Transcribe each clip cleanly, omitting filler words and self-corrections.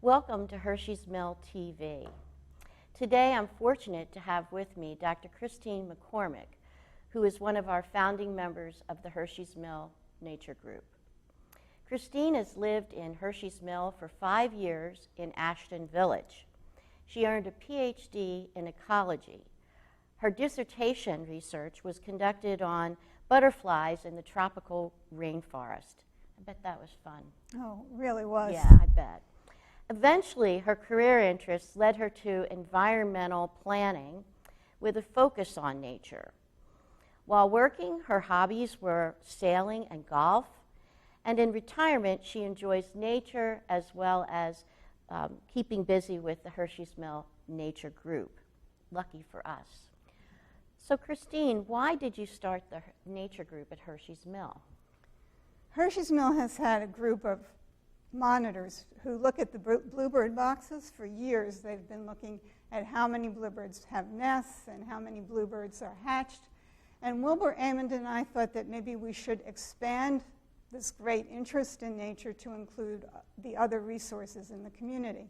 Welcome to Hershey's Mill TV. Today I'm fortunate to have with me Dr. Christine McCormick, who is one of our founding members of the Hershey's Mill Nature Group. Christine has lived in Hershey's Mill for 5 years in Ashton Village. She earned a PhD in ecology. Her dissertation research was conducted on butterflies in the tropical rainforest. I bet that was fun. Oh, it really was. Yeah, I bet. Eventually, her career interests led her to environmental planning with a focus on nature. While working, her hobbies were sailing and golf, and in retirement, she enjoys nature as well as keeping busy with the Hershey's Mill Nature Group. Lucky for us. So, Christine, why did you start the Nature Group at Hershey's Mill? Hershey's Mill has had a group of monitors who look at the bluebird boxes for years. They've been looking at how many bluebirds have nests and how many bluebirds are hatched. And Wilbur Amond and I thought that maybe we should expand this great interest in nature to include the other resources in the community.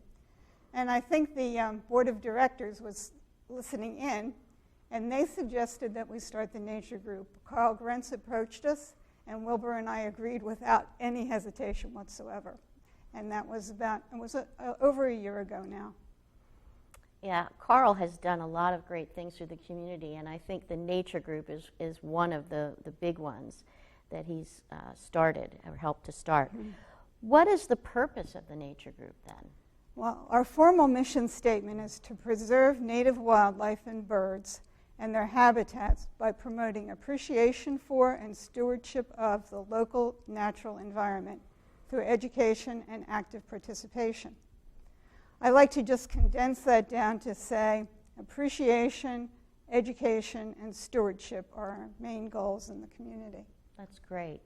And I think the board of directors was listening in, and they suggested that we start the nature group. Carl Grentz approached us, and Wilbur and I agreed without any hesitation whatsoever. And that was over a year ago now. Yeah, Carl has done a lot of great things for the community, and I think the Nature Group is one of the big ones that he's started or helped to start. Mm-hmm. What is the purpose of the Nature Group then? Well, our formal mission statement is to preserve native wildlife and birds and their habitats by promoting appreciation for and stewardship of the local natural environment through education and active participation. I like to just condense that down to say appreciation, education, and stewardship are our main goals in the community. That's great.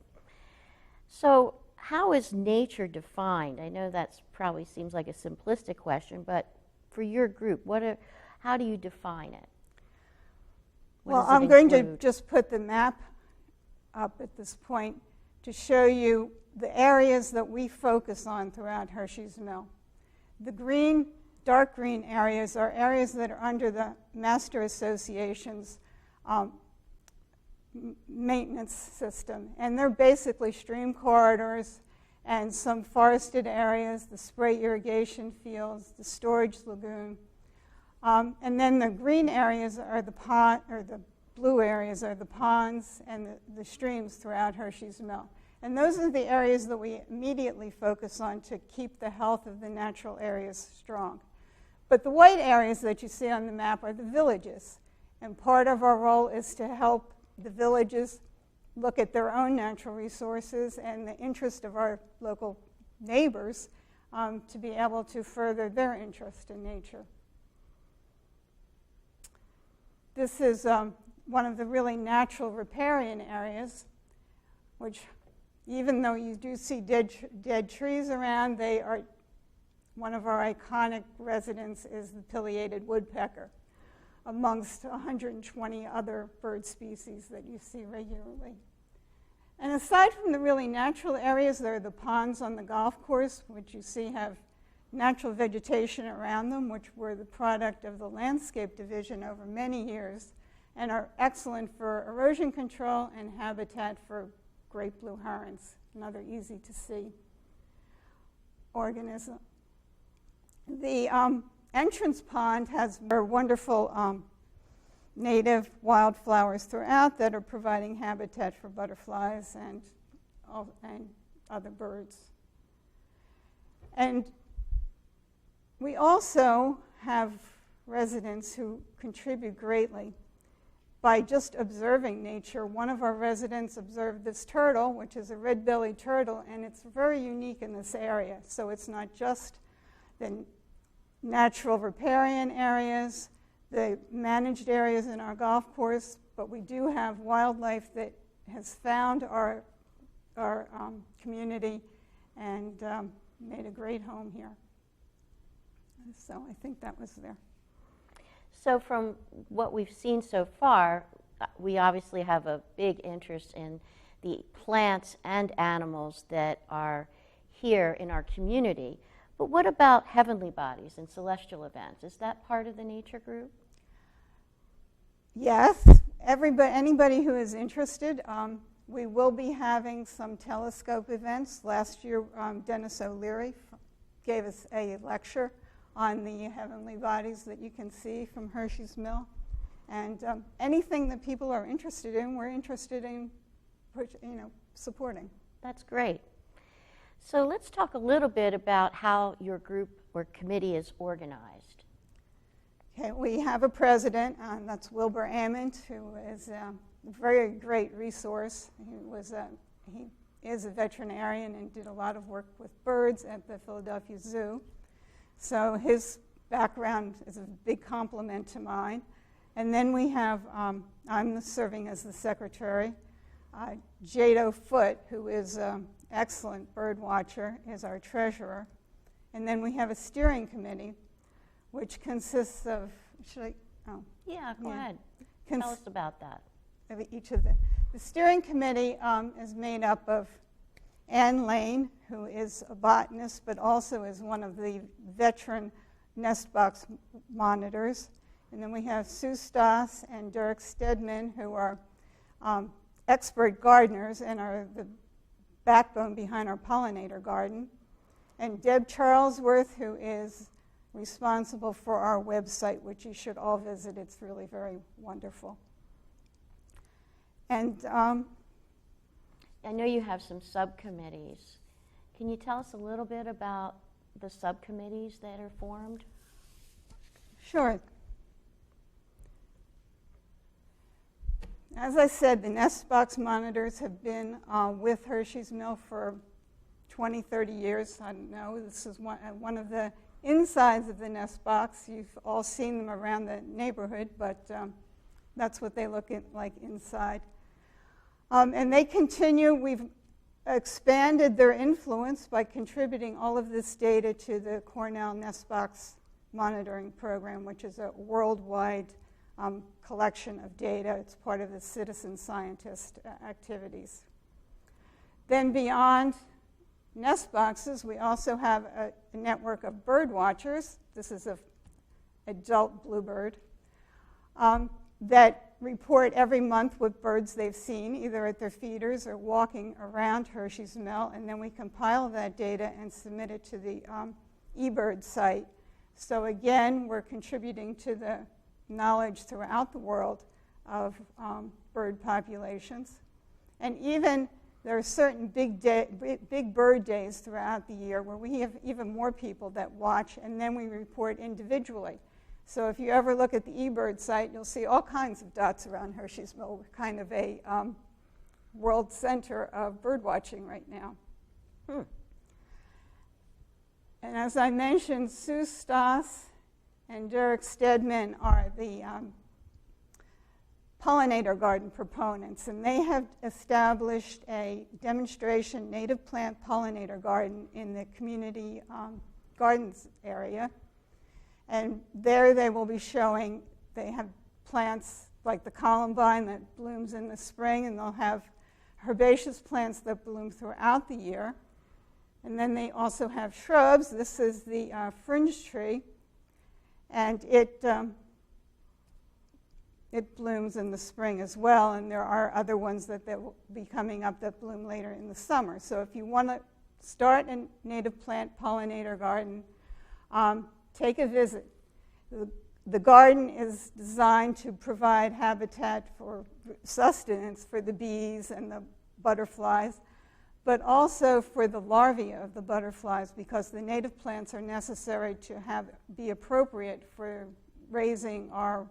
So how is nature defined? I know that probably seems like a simplistic question, but for your group, how do you define it? Well, I'm going to just put the map up at this point to show you the areas that we focus on throughout Hershey's Mill. The green, dark green areas are areas that are under the Master Association's maintenance system, and they're basically stream corridors and some forested areas, the spray irrigation fields, the storage lagoon. And then the green areas are the blue areas are the ponds and the streams throughout Hershey's Mill. And those are the areas that we immediately focus on to keep the health of the natural areas strong. But the white areas that you see on the map are the villages. And part of our role is to help the villages look at their own natural resources and the interest of our local neighbors to be able to further their interest in nature. This is one of the really natural riparian areas, which even though you do see dead trees around, they are one of our iconic residents is the Pileated Woodpecker, amongst 120 other bird species that you see regularly. And aside from the really natural areas, there are the ponds on the golf course, which you see have natural vegetation around them, which were the product of the landscape division over many years and are excellent for erosion control and habitat for great blue herons, another easy to see organism. The entrance pond has wonderful native wildflowers throughout that are providing habitat for butterflies and other birds. And we also have residents who contribute greatly by just observing nature. One of our residents observed this turtle, which is a red-bellied turtle, and it's very unique in this area. So it's not just the natural riparian areas, the managed areas in our golf course, but we do have wildlife that has found our community and made a great home here. So I think that was there. So from what we've seen so far, we obviously have a big interest in the plants and animals that are here in our community. But what about heavenly bodies and celestial events? Is that part of the nature group? Yes, anybody who is interested. We will be having some telescope events. Last year, Dennis O'Leary gave us a lecture on the heavenly bodies that you can see from Hershey's Mill. And anything that people are interested in, we're interested in supporting. That's great. So let's talk a little bit about how your group or committee is organized. Okay, we have a president, that's Wilbur Ammond, who is a very great resource. He is a veterinarian and did a lot of work with birds at the Philadelphia Zoo. So his background is a big complement to mine. And then we have, I'm serving as the secretary. Jado Foote, who is an excellent bird watcher, is our treasurer. And then we have a steering committee, which consists of, Yeah, go ahead. Tell us about that. Each of the steering committee is made up of Ann Lane, who is a botanist, but also is one of the veteran nest box monitors. And then we have Sue Stoss and Derek Stedman, who are expert gardeners and are the backbone behind our Pollinator Garden. And Deb Charlesworth, who is responsible for our website, which you should all visit. It's really very wonderful. And I know you have some subcommittees. Can you tell us a little bit about the subcommittees that are formed? Sure. As I said, the nest box monitors have been with Hershey's Mill for 20, 30 years. I don't know. This is one of the insides of the nest box. You've all seen them around the neighborhood, but that's what they look like inside. And they continue. We've expanded their influence by contributing all of this data to the Cornell Nest Box Monitoring Program, which is a worldwide collection of data. It's part of the citizen scientist activities. Then beyond nest boxes, we also have a network of bird watchers. This is an adult bluebird that report every month what birds they've seen, either at their feeders or walking around Hershey's Mill, and then we compile that data and submit it to the eBird site. So again, we're contributing to the knowledge throughout the world of bird populations. And even there are certain big bird days throughout the year where we have even more people that watch, and then we report individually. So if you ever look at the eBird site, you'll see all kinds of dots around Hershey's Mill. We're kind of a world center of bird watching right now. And as I mentioned, Sue Stoss and Derek Stedman are the Pollinator Garden proponents, and they have established a demonstration native plant pollinator garden in the community gardens area. And there they will be showing, they have plants like the columbine that blooms in the spring, and they'll have herbaceous plants that bloom throughout the year. And then they also have shrubs. This is the fringe tree, and it blooms in the spring as well, and there are other ones that will be coming up that bloom later in the summer. So if you want to start a native plant pollinator garden, take a visit. The garden is designed to provide habitat for sustenance for the bees and the butterflies, but also for the larvae of the butterflies, because the native plants are necessary to be appropriate for raising our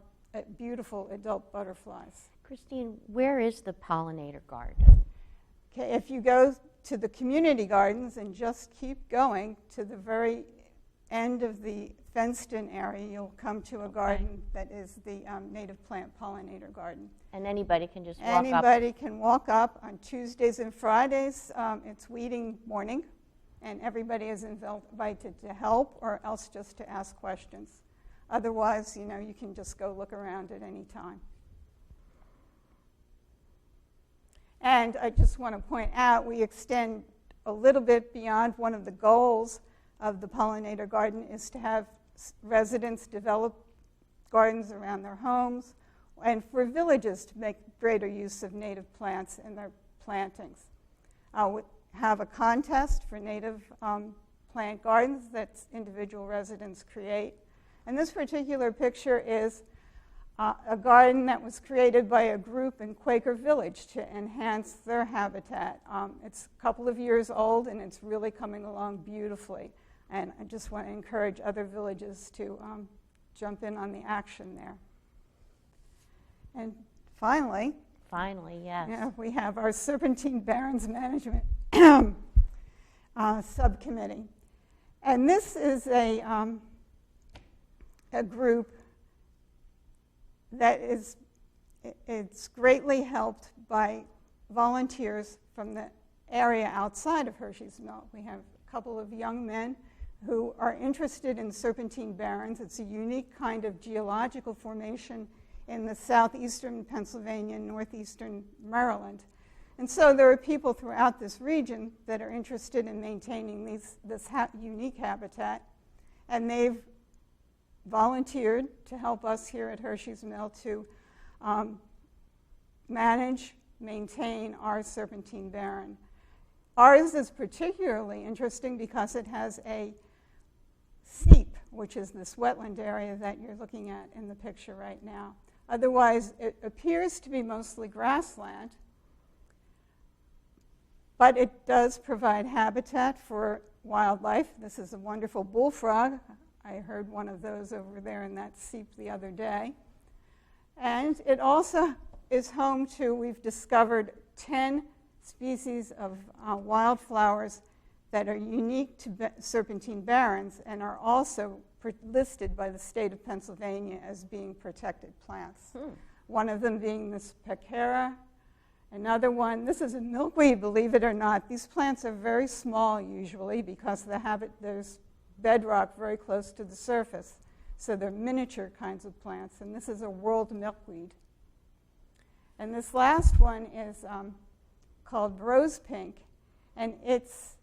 beautiful adult butterflies. Christine, where is the Pollinator Garden? Okay, if you go to the community gardens and just keep going to the very end of the fenced-in area, you'll come to a garden that is the native plant pollinator garden. And anybody can just walk up? Anybody can walk up on Tuesdays and Fridays. It's weeding morning, and everybody is invited to help or else just to ask questions. Otherwise, you can just go look around at any time. And I just want to point out, we extend a little bit beyond one of the goals of the Pollinator Garden is to have residents develop gardens around their homes and for villages to make greater use of native plants in their plantings. We have a contest for native plant gardens that individual residents create. And this particular picture is a garden that was created by a group in Quaker Village to enhance their habitat. It's a couple of years old, and it's really coming along beautifully. And I just want to encourage other villages to jump in on the action there. And finally, yes. We have our Serpentine Barons Management Subcommittee. And this is a group that it's greatly helped by volunteers from the area outside of Hershey's Mill. We have a couple of young men who are interested in Serpentine Barons. It's a unique kind of geological formation in the southeastern Pennsylvania and northeastern Maryland. And so there are people throughout this region that are interested in maintaining this unique habitat, and they've volunteered to help us here at Hershey's Mill to maintain our Serpentine Baron. Ours is particularly interesting because it has a seep, which is this wetland area that you're looking at in the picture right now. Otherwise, it appears to be mostly grassland, but it does provide habitat for wildlife. This is a wonderful bullfrog. I heard one of those over there in that seep the other day. And it also is home to, we've discovered 10 species of wildflowers that are unique to Serpentine Barons and are also listed by the state of Pennsylvania as being protected plants. One of them being this pecara. Another one, this is a milkweed, believe it or not. These plants are very small usually because there's bedrock very close to the surface. So they're miniature kinds of plants. And this is a world milkweed. And this last one is called rose pink. And it's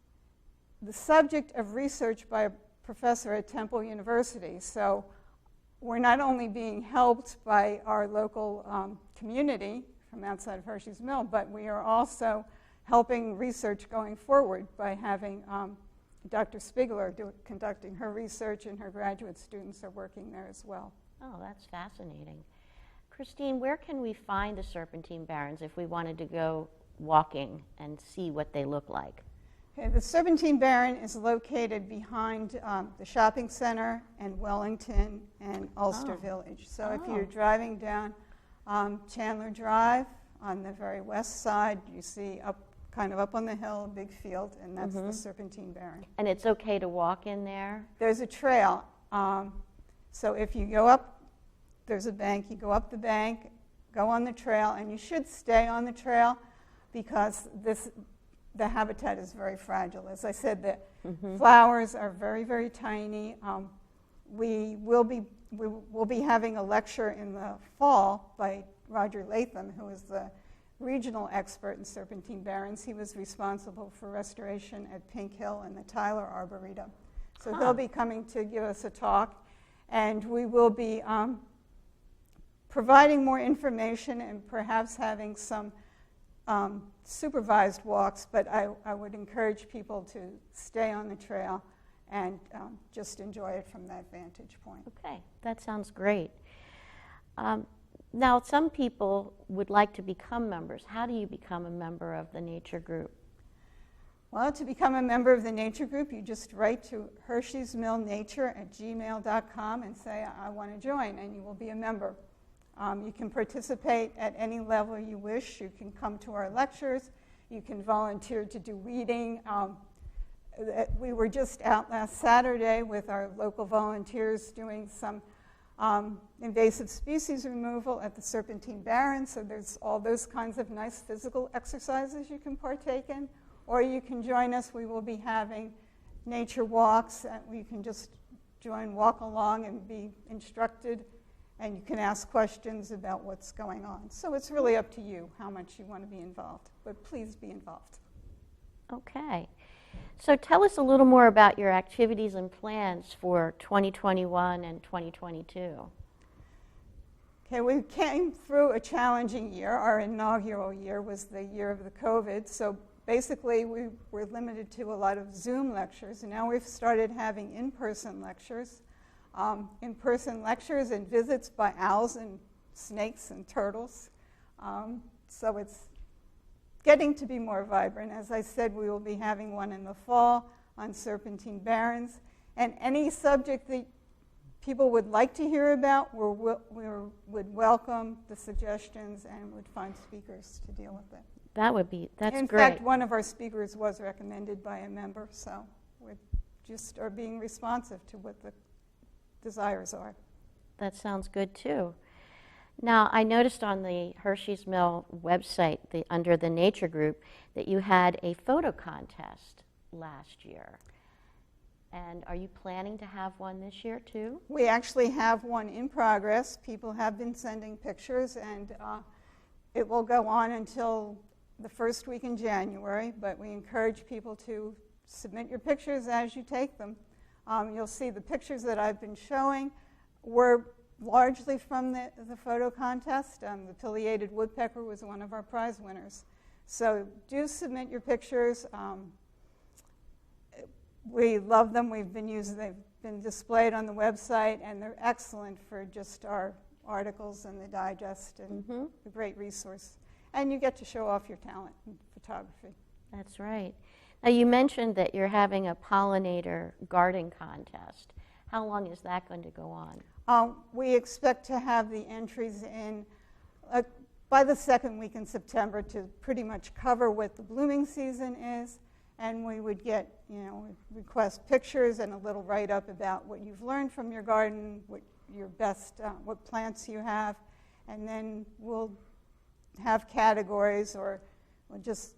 the subject of research by a professor at Temple University. So we're not only being helped by our local community from outside of Hershey's Mill, but we are also helping research going forward by having Dr. Spiegler conducting her research, and her graduate students are working there as well. Oh, that's fascinating. Christine, where can we find the Serpentine Barons if we wanted to go walking and see what they look like? Okay, the Serpentine Baron is located behind the shopping center and Wellington and Ulster Village. So if you're driving down Chandler Drive on the very west side, you see kind of up on the hill, a big field, and that's the Serpentine Baron. And it's okay to walk in there? There's a trail. So if you go up, there's a bank, you go up the bank, go on the trail, and you should stay on the trail because the habitat is very fragile. As I said, the flowers are very, very tiny. We will be having a lecture in the fall by Roger Latham, who is the regional expert in Serpentine Barons. He was responsible for restoration at Pink Hill and the Tyler Arboretum. So he'll be coming to give us a talk, and we will be providing more information and perhaps having some supervised walks, but I would encourage people to stay on the trail and just enjoy it from that vantage point. Okay, that sounds great. Now, some people would like to become members. How do you become a member of the nature group? Well, to become a member of the nature group, you just write to hershey'smillnature@gmail.com and say, I want to join, and you will be a member. You can participate at any level you wish. You can come to our lectures. You can volunteer to do weeding. We were just out last Saturday with our local volunteers doing some invasive species removal at the Serpentine Barons. So there's all those kinds of nice physical exercises you can partake in. Or you can join us. We will be having nature walks. And you can just walk along and be instructed. And you can ask questions about what's going on. So it's really up to you how much you want to be involved. But please be involved. Okay. So tell us a little more about your activities and plans for 2021 and 2022. Okay, we came through a challenging year. Our inaugural year was the year of the COVID, so basically we were limited to a lot of Zoom lectures, and now we've started having in-person lectures. In-person lectures and visits by owls and snakes and turtles. So it's getting to be more vibrant. As I said, we will be having one in the fall on Serpentine Barons. And any subject that people would like to hear about, we would welcome the suggestions and would find speakers to deal with it. That's in great. fact, one of our speakers was recommended by a member, so we just are being responsive to what the desires are. That sounds good too. Now, I noticed on the Hershey's Mill website, under the Nature Group, that you had a photo contest last year. And are you planning to have one this year too? We actually have one in progress. People have been sending pictures, and it will go on until the first week in January, but we encourage people to submit your pictures as you take them. You'll see the pictures that I've been showing were largely from the photo contest. The Pileated Woodpecker was one of our prize winners. So do submit your pictures. We love them. They've been displayed on the website, and they're excellent for just our articles and the digest, and a great resource. And you get to show off your talent in photography. That's right. Now, you mentioned that you're having a Pollinator Garden contest. How long is that going to go on? We expect to have the entries in by the second week in September to pretty much cover what the blooming season is, and we would get, request pictures and a little write-up about what you've learned from your garden, what your best, what plants you have, and then we'll have categories, or we'll just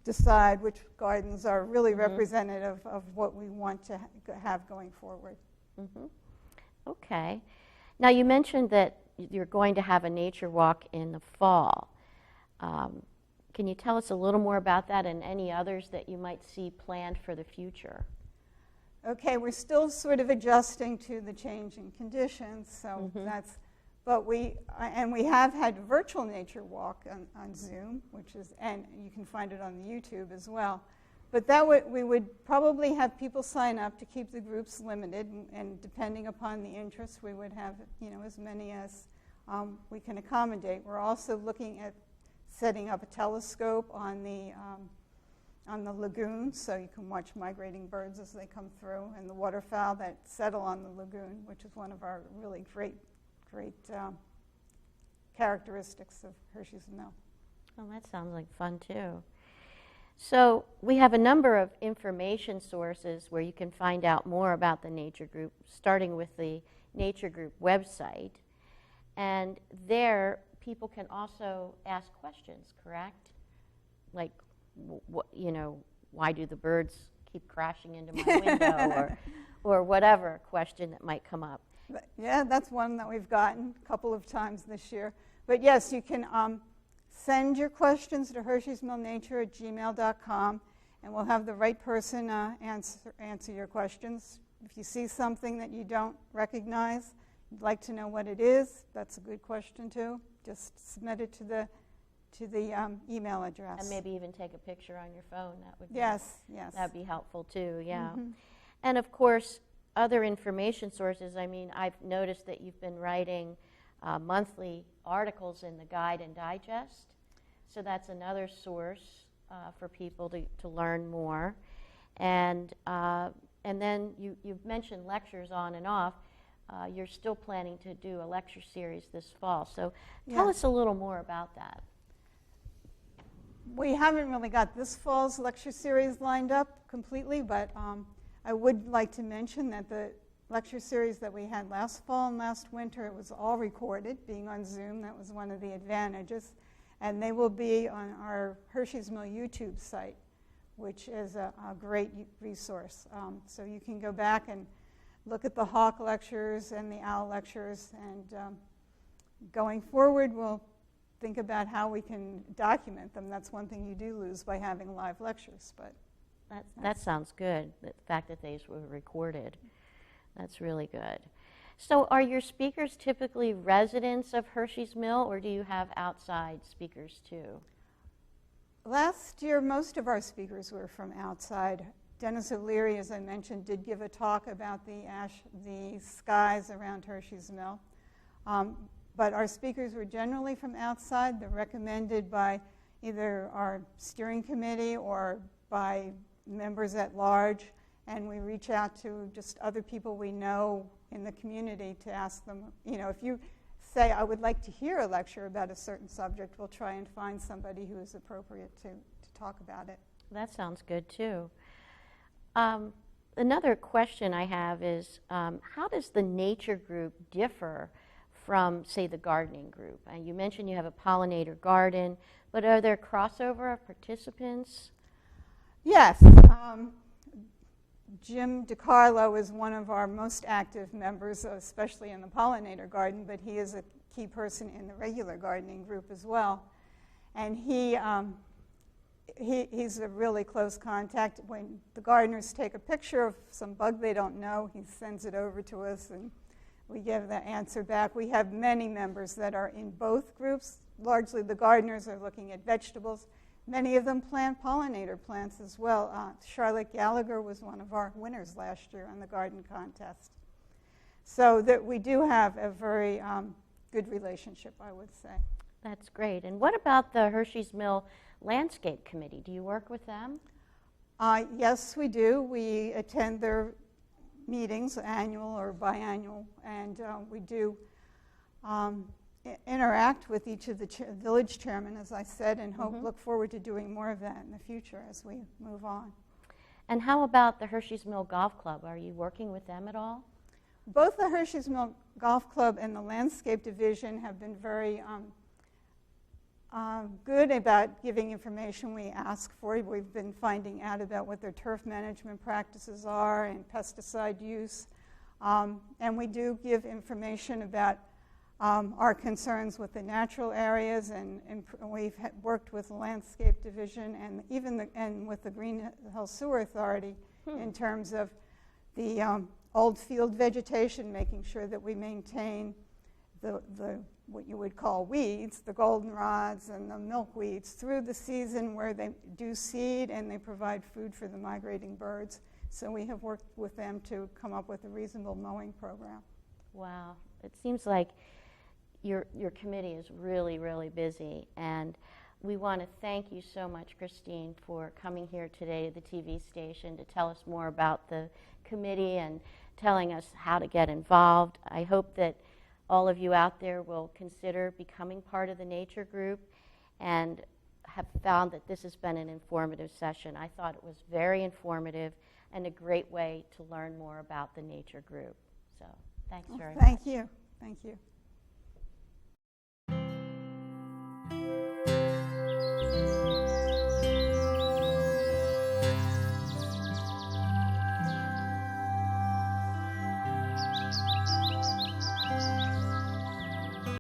decide which gardens are really representative of what we want to have going forward. Okay. Now, you mentioned that you're going to have a nature walk in the fall. Can you tell us a little more about that and any others that you might see planned for the future? Okay, we're still sort of adjusting to the changing conditions, so that's. But we have had virtual nature walk on Zoom, and you can find it on the YouTube as well. But we would probably have people sign up to keep the groups limited, and depending upon the interest, we would have as many as we can accommodate. We're also looking at setting up a telescope on the lagoon, so you can watch migrating birds as they come through, and the waterfowl that settle on the lagoon, which is one of our really great characteristics of Hershey's Mill. Oh, that sounds like fun too. So we have a number of information sources where you can find out more about the Nature Group, starting with the Nature Group website. And there, people can also ask questions, correct? Like, why do the birds keep crashing into my window, or whatever question that might come up. Yeah, that's one that we've gotten a couple of times this year. But yes, you can send your questions to hersheysmillnature@gmail.com, and we'll have the right person answer your questions. If you see something that you don't recognize, you'd like to know what it is, that's a good question too. Just submit it to the email address. And maybe even take a picture on your phone. That would be, yes. That'd be helpful too, yeah. And of course, other information sources. I mean, I've noticed that you've been writing monthly articles in the Guide and Digest, so that's another source for people to learn more. And then you've mentioned lectures on and off. You're still planning to do a lecture series this fall, so tell us a little more about that. We haven't really got this fall's lecture series lined up completely, but I would like to mention that the lecture series that we had last fall and last winter, it was all recorded, being on Zoom. That was one of the advantages. And they will be on our Hershey's Mill YouTube site, which is a great resource. So you can go back and look at the hawk lectures and the owl lectures. And going forward, we'll think about how we can document them. That's one thing you do lose by having live lectures. But That sounds good, the fact that these were recorded. That's really good. So are your speakers typically residents of Hershey's Mill, or do you have outside speakers too? Last year, most of our speakers were from outside. Dennis O'Leary, as I mentioned, did give a talk about the skies around Hershey's Mill. But our speakers were generally from outside. They're recommended by either our steering committee or by members at large. And we reach out to just other people we know in the community to ask them, if you say, I would like to hear a lecture about a certain subject, we'll try and find somebody who is appropriate to talk about it. That sounds good too. Another question I have is, how does the nature group differ from, say, the gardening group? You mentioned you have a Pollinator Garden, but are there crossover of participants? Yes. Jim DiCarlo is one of our most active members, especially in the Pollinator Garden, but he is a key person in the regular gardening group as well. And he's a really close contact. When the gardeners take a picture of some bug they don't know, he sends it over to us and we give the answer back. We have many members that are in both groups. Largely the gardeners are looking at vegetables. Many of them plant pollinator plants as well. Charlotte Gallagher was one of our winners last year on the garden contest. So that we do have a very good relationship, I would say. That's great. And what about the Hershey's Mill Landscape Committee? Do you work with them? Yes, we do. We attend their meetings, annual or biannual, and we do interact with each of the village chairmen, as I said, and look forward to doing more of that in the future as we move on. And how about the Hershey's Mill Golf Club? Are you working with them at all? Both the Hershey's Mill Golf Club and the Landscape Division have been very good about giving information we ask for. We've been finding out about what their turf management practices are and pesticide use. And we do give information about our concerns with the natural areas, and we've worked with the Landscape Division and even and with the Green Hill Sewer Authority in terms of the old field vegetation, making sure that we maintain the what you would call weeds, the goldenrods and the milkweeds, through the season where they do seed and they provide food for the migrating birds. So we have worked with them to come up with a reasonable mowing program. Wow. It seems like your committee is really, really busy, and we want to thank you so much, Christine, for coming here today to the TV station to tell us more about the committee and telling us how to get involved. I hope that all of you out there will consider becoming part of the nature group and have found that this has been an informative session. I thought it was very informative and a great way to learn more about the nature group. So thanks very much. Thank you. Thank you.